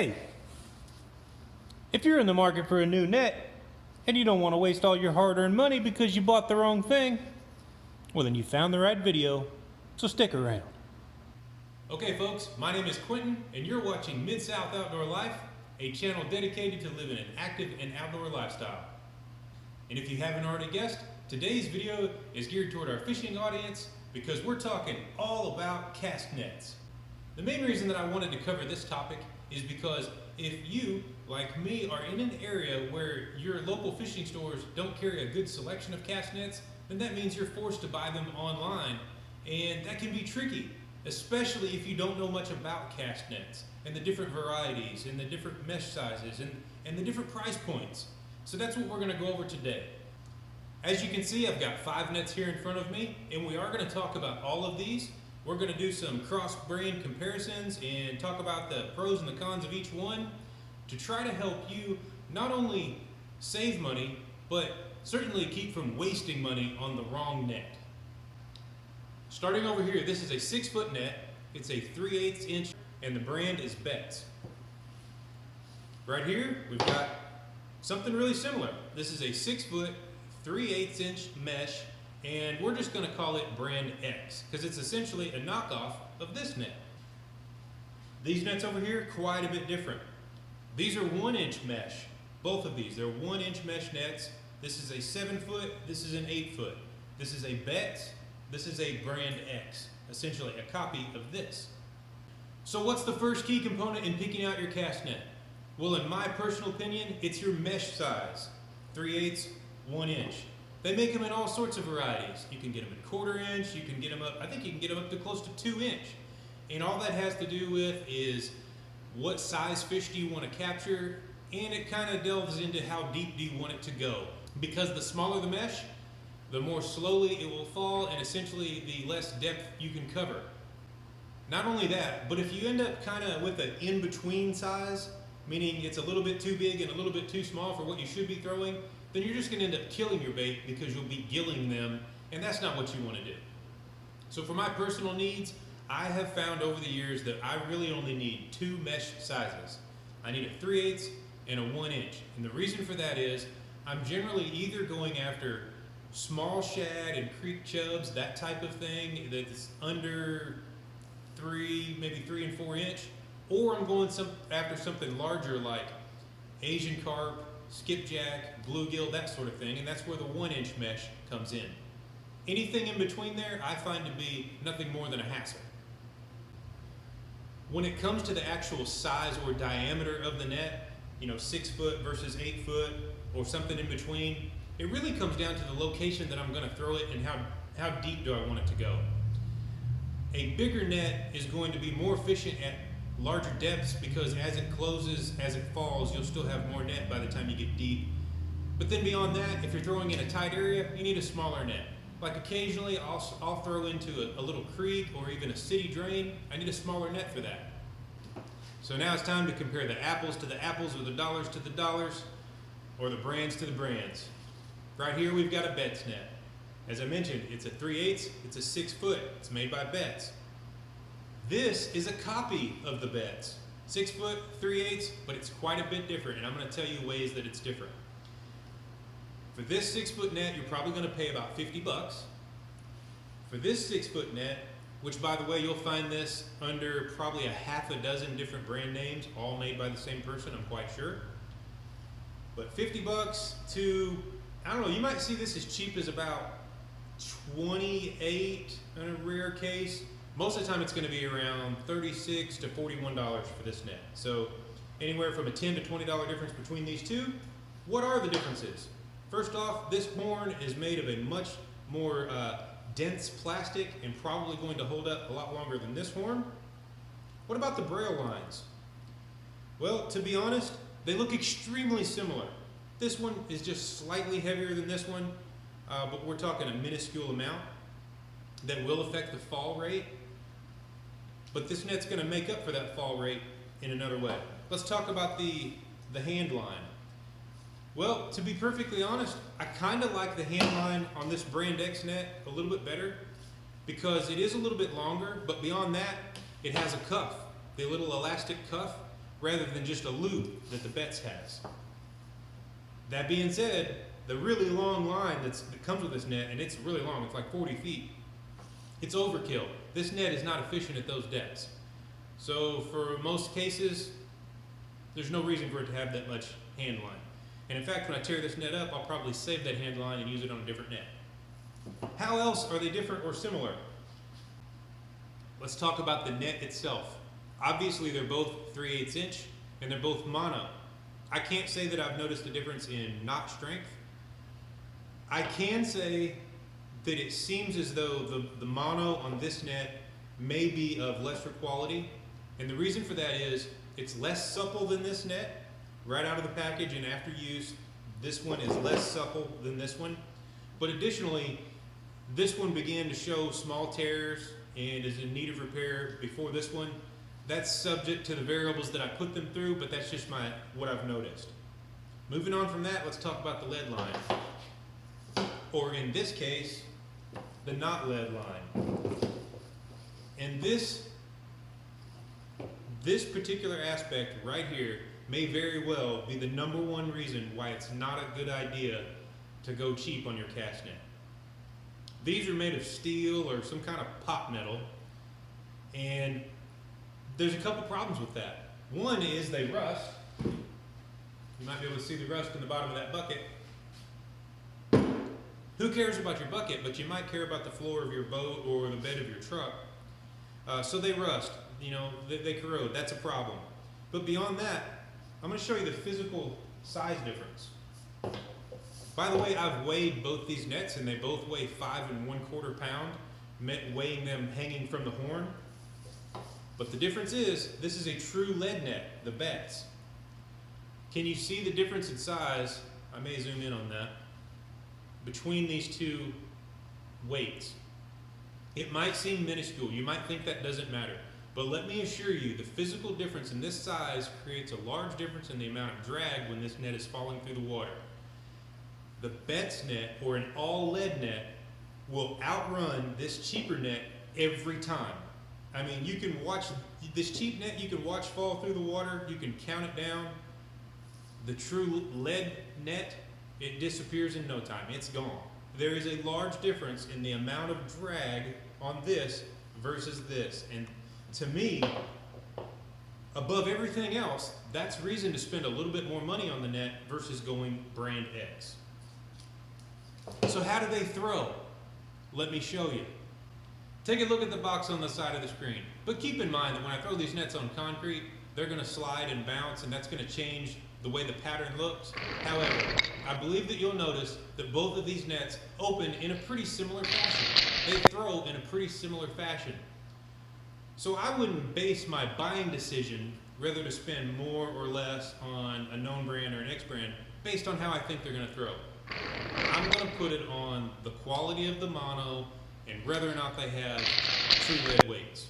Hey, if you're in the market for a new net and you don't want to waste all your hard-earned money because you bought the wrong thing, well then you found the right video, so stick around. Okay folks, my name is Quentin and you're watching Mid-South Outdoor Life, a channel dedicated to living an active and outdoor lifestyle. And if you haven't already guessed, today's video is geared toward our fishing audience because we're talking all about cast nets. The main reason that I wanted to cover this topic is because if you, like me, are in an area where your local fishing stores don't carry a good selection of cast nets, then that means you're forced to buy them online, and that can be tricky, especially if you don't know much about cast nets and the different varieties and the different mesh sizes and the different price points. So that's what we're going to go over today. As you can see, I've got 5 nets here in front of me, and we are going to talk about all of these. We're going to do some cross-brand comparisons and talk about the pros and the cons of each one to try to help you not only save money, but certainly keep from wasting money on the wrong net. Starting over here, this is a 6-foot net. It's a 3/8 inch and the brand is BETTS. Right here, we've got something really similar. This is a 6-foot, 3/8 inch mesh, and we're just going to call it brand X because it's essentially a knockoff of this net. These nets over here, quite a bit different. These are 1-inch mesh. Both of these, they're 1-inch mesh nets. This is a 7-foot, this is an 8-foot. This is a BETTS, this is a brand X, essentially a copy of this. So what's the first key component in picking out your cast net? Well, in my personal opinion, it's your mesh size, 3/8, 1 inch. They make them in all sorts of varieties. You can get them at 1/4 inch, you can get them up, I think you can get them up to close to 2 inch. And all that has to do with is what size fish do you want to capture, and it kind of delves into how deep do you want it to go. Because the smaller the mesh, the more slowly it will fall, and essentially the less depth you can cover. Not only that, but if you end up kind of with an in-between size, meaning it's a little bit too big and a little bit too small for what you should be throwing, then you're just going to end up killing your bait because you'll be gilling them, and that's not what you want to do. So for my personal needs, I have found over the years that I really only need 2 mesh sizes. I need a 3/8 and a 1 inch. And the reason for that is I'm generally either going after small shad and creek chubs, that type of thing that's under 3, maybe 3 and 4 inch, or I'm going after something larger like Asian carp, skipjack, bluegill, that sort of thing, and that's where the 1-inch mesh comes in. Anything in between there I find to be nothing more than a hassle. When it comes to the actual size or diameter of the net, 6 foot versus 8 foot or something in between, it really comes down to the location that I'm going to throw it and how deep do I want it to go. A bigger net is going to be more efficient at larger depths because as it closes, as it falls, you'll still have more net by the time you get deep. But then beyond that, if you're throwing in a tight area, you need a smaller net. Like occasionally I'll throw into a little creek or even a city drain. I need a smaller net for that. So now it's time to compare the apples to the apples, or the dollars to the dollars, or the brands to the brands. Right here we've got a BETTS net. As I mentioned, it's a 3/8, it's a 6 foot, it's made by BETTS. This is a copy of the BETTS. 6 foot, 3/8, but it's quite a bit different, and I'm going to tell you ways that it's different. For this 6-foot net, you're probably going to pay about 50 bucks. For this 6-foot net, which by the way, you'll find this under probably a half a dozen different brand names, all made by the same person, I'm quite sure. But 50 bucks to, I don't know, you might see this as cheap as about 28 in a rare case. Most of the time it's going to be around $36 to $41 for this net. So anywhere from a $10 to $20 difference between these two. What are the differences? First off, this horn is made of a much more dense plastic and probably going to hold up a lot longer than this horn. What about the braille lines? Well, to be honest, they look extremely similar. This one is just slightly heavier than this one, but we're talking a minuscule amount that will affect the fall rate. But this net's going to make up for that fall rate in another way. Let's talk about the hand line. Well, to be perfectly honest, I kind of like the hand line on this brand X net a little bit better because it is a little bit longer, but beyond that, it has a cuff, the little elastic cuff, rather than just a loop that the BETTS has. That being said, the really long line that comes with this net, and it's really long, it's like 40 feet, it's overkill. This net is not efficient at those depths. So for most cases, there's no reason for it to have that much hand line. And in fact, when I tear this net up, I'll probably save that hand line and use it on a different net. How else are they different or similar? Let's talk about the net itself. Obviously, they're both 3/8 inch and they're both mono. I can't say that I've noticed a difference in knot strength. I can say that it seems as though the mono on this net may be of lesser quality. And the reason for that is it's less supple than this net right out of the package, and after use, this one is less supple than this one. But additionally, this one began to show small tears and is in need of repair before this one. That's subject to the variables that I put them through, but that's just what I've noticed. Moving on from that, let's talk about the lead line. Or in this case, the not lead line. And this particular aspect right here may very well be the #1 reason why it's not a good idea to go cheap on your cast net. These are made of steel or some kind of pot metal, and there's a couple problems with that. One is they rust. You might be able to see the rust in the bottom of that bucket. Who cares about your bucket, but you might care about the floor of your boat or the bed of your truck. So they rust, they corrode, that's a problem. But beyond that, I'm gonna show you the physical size difference. By the way, I've weighed both these nets and they both weigh 5 1/4 pounds, weighing them hanging from the horn. But the difference is, this is a true lead net, the BETTS. Can you see the difference in size? I may zoom in on that. Between these two weights. It might seem minuscule, you might think that doesn't matter. But let me assure you, the physical difference in this size creates a large difference in the amount of drag when this net is falling through the water. The BETTS net, or an all lead net, will outrun this cheaper net every time. I mean, you can watch this cheap net, you can watch fall through the water, you can count it down. The true lead net, it disappears in no time, it's gone. There is a large difference in the amount of drag on this versus this. And to me, above everything else, that's reason to spend a little bit more money on the net versus going brand X. So how do they throw? Let me show you. Take a look at the box on the side of the screen. But keep in mind that when I throw these nets on concrete, they're gonna slide and bounce, and that's gonna change the way the pattern looks. However, I believe that you'll notice that both of these nets open in a pretty similar fashion. They throw in a pretty similar fashion. So I wouldn't base my buying decision whether to spend more or less on a known brand or an X brand based on how I think they're gonna throw. I'm gonna put it on the quality of the mono and whether or not they have true lead weights.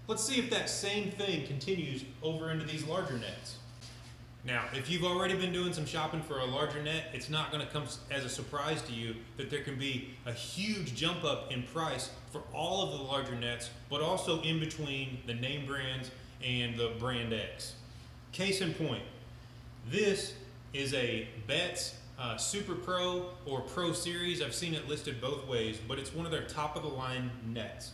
Let's see if that same thing continues over into these larger nets. Now, if you've already been doing some shopping for a larger net, it's not going to come as a surprise to you that there can be a huge jump up in price for all of the larger nets, but also in between the name brands and the brand X. Case in point, this is a BETTS Super Pro or Pro Series. I've seen it listed both ways, but it's one of their top of the line nets.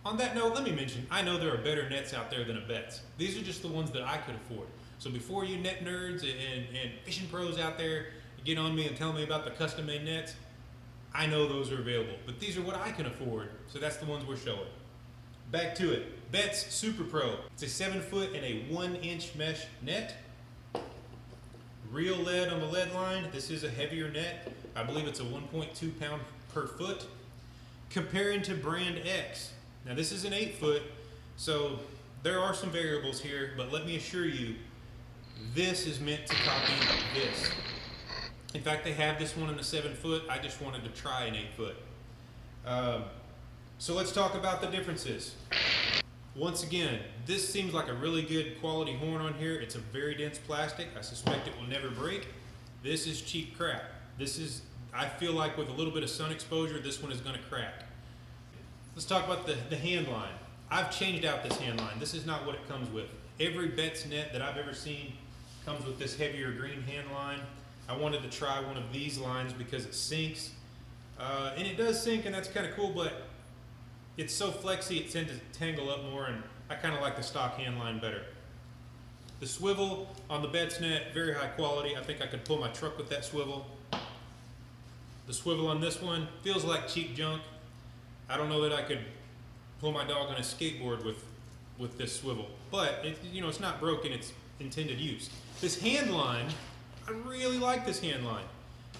On that note, let me mention, I know there are better nets out there than a BETTS. These are just the ones that I could afford. So before you net nerds and fishing pros out there get on me and tell me about the custom made nets, I know those are available, but these are what I can afford, so that's the ones we're showing. Back to it, BETTS Super Pro. It's a 7 foot and a 1 inch mesh net. Real lead on the lead line. This is a heavier net. I believe it's a 1.2 pound per foot. Comparing to brand X. Now this is an 8 foot, so there are some variables here, but let me assure you, this is meant to copy this. In fact, they have this one in a 7 foot. I just wanted to try an 8 foot. So let's talk about the differences. Once again, this seems like a really good quality horn on here. It's a very dense plastic. I suspect it will never break. This is cheap crap. I feel like with a little bit of sun exposure, this one is gonna crack. Let's talk about the hand line. I've changed out this hand line. This is not what it comes with. every BETTS net that I've ever seen comes with this heavier green hand line. I wanted to try one of these lines because it sinks. And it does sink, and that's kind of cool, but it's so flexy it tends to tangle up more, and I kind of like the stock hand line better. The swivel on the BETTS net, very high quality. I think I could pull my truck with that swivel. The swivel on this one feels like cheap junk. I don't know that I could pull my dog on a skateboard with this swivel, but it's not broken, it's intended use. This hand line, I really like this hand line.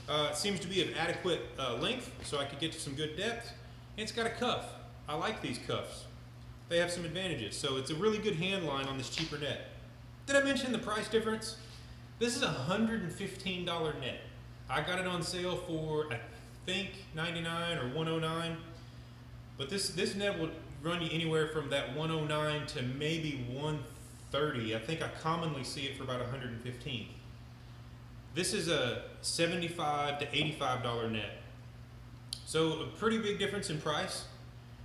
It seems to be of adequate length, so I could get to some good depth. And it's got a cuff. I like these cuffs. They have some advantages. So it's a really good hand line on this cheaper net. Did I mention the price difference? This is a $115 net. I got it on sale for, I think, $99 or $109. But this net will run you anywhere from that $109 to maybe $130. I think I commonly see it for about $115. This is a $75 to $85 net. So a pretty big difference in price,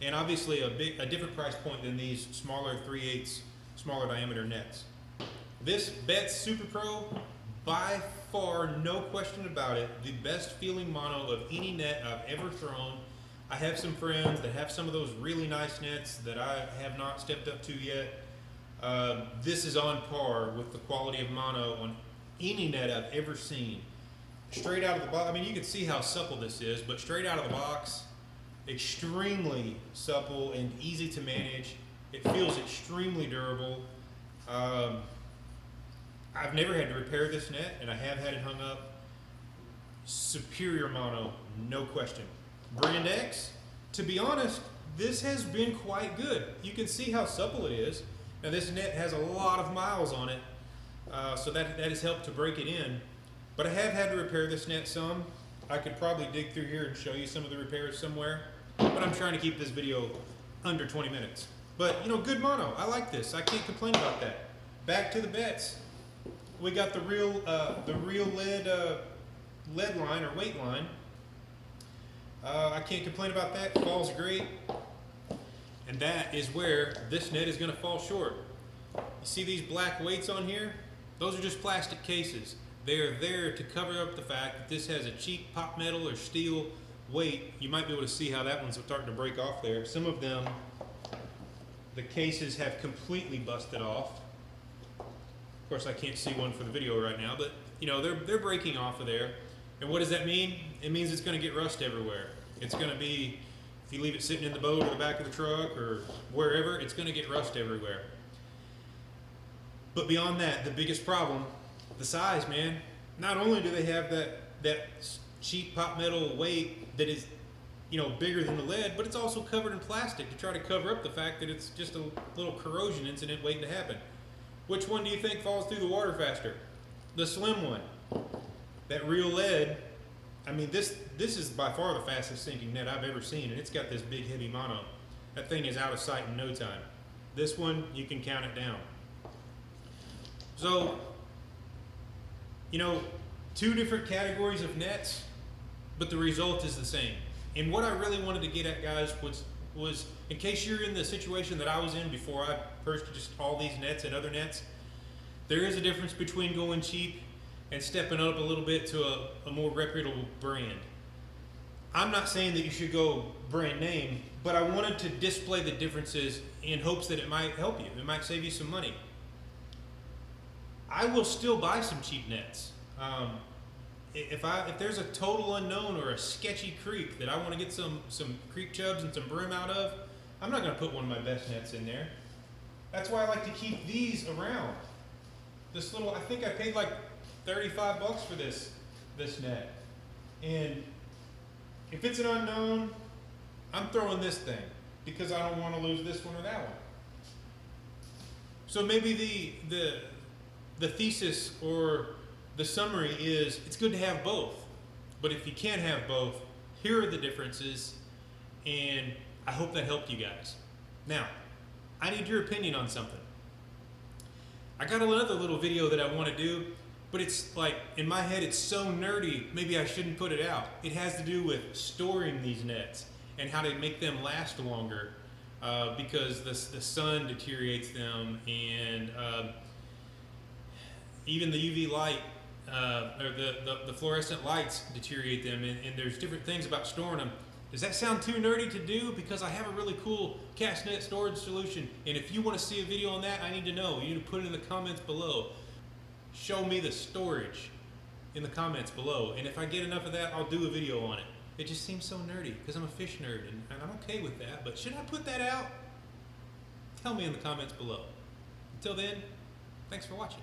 and obviously a different price point than these smaller 3/8, smaller diameter nets. This BETTS Super Pro, by far, no question about it, the best feeling mono of any net I've ever thrown. I have some friends that have some of those really nice nets that I have not stepped up to yet. This is on par with the quality of mono on any net I've ever seen. Straight out of the box, I mean, you can see how supple this is, but straight out of the box, extremely supple and easy to manage. It feels extremely durable. I've never had to repair this net, and I have had it hung up. Superior mono, no question. Brand X, to be honest, this has been quite good. You can see how supple it is. Now this net has a lot of miles on it, so that has helped to break it in. But I have had to repair this net some. I could probably dig through here and show you some of the repairs somewhere, but I'm trying to keep this video under 20 minutes. But good mono, I like this. I can't complain about that. Back to the BETTS. We got the real lead line or weight line. I can't complain about that. It falls great. And that is where this net is going to fall short. You see these black weights on here? Those are just plastic cases. They are there to cover up the fact that this has a cheap pop metal or steel weight. You might be able to see how that one's starting to break off there. Some of them, the cases have completely busted off. Of course, I can't see one for the video right now, but they're breaking off of there. And what does that mean? It means it's going to get rust everywhere. It's going to be, if you leave it sitting in the boat or the back of the truck or wherever, it's going to get rust everywhere. But beyond that, the biggest problem, the size, man. Not only do they have that cheap pop metal weight that is, bigger than the lead, but it's also covered in plastic to try to cover up the fact that it's just a little corrosion incident waiting to happen. Which one do you think falls through the water faster? The slim one. That real lead, I mean, this is by far the fastest sinking net I've ever seen, and it's got this big heavy mono. That thing is out of sight in no time. This one, you can count it down. So, two different categories of nets, but the result is the same. And what I really wanted to get at, guys, was in case you're in the situation that I was in before I purchased all these nets and other nets, there is a difference between going cheap and stepping up a little bit to a more reputable brand. I'm not saying that you should go brand name, but I wanted to display the differences in hopes that it might help you. It might save you some money. I will still buy some cheap nets. If there's a total unknown or a sketchy creek that I want to get some creek chubs and some brim out of, I'm not going to put one of my best nets in there. That's why I like to keep these around. This little, I think I paid like 35 bucks for this net. And if it's an unknown, I'm throwing this thing because I don't want to lose this one or that one. So maybe the thesis or the summary is it's good to have both. But if you can't have both, here are the differences, and I hope that helped you guys. Now, I need your opinion on something. I got another little video that I want to do, but it's like, in my head, it's so nerdy, maybe I shouldn't put it out. It has to do with storing these nets and how to make them last longer. because the sun deteriorates them, and even the UV light or the fluorescent lights deteriorate them, and there's different things about storing them. Does that sound too nerdy to do? Because I have a really cool cast net storage solution, and if you want to see a video on that, I need to know. You need to put it in the comments below. Show me the storage in the comments below, and if I get enough of that, I'll do a video on it. It just seems so nerdy because I'm a fish nerd, and I'm okay with that, but should I put that out? Tell me in the comments below. Until then, thanks for watching.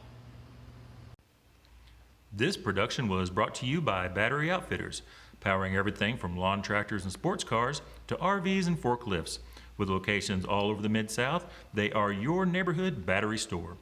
This production was brought to you by Battery Outfitters, powering everything from lawn tractors and sports cars to RVs and forklifts. With locations all over the Mid-South, they are your neighborhood battery store.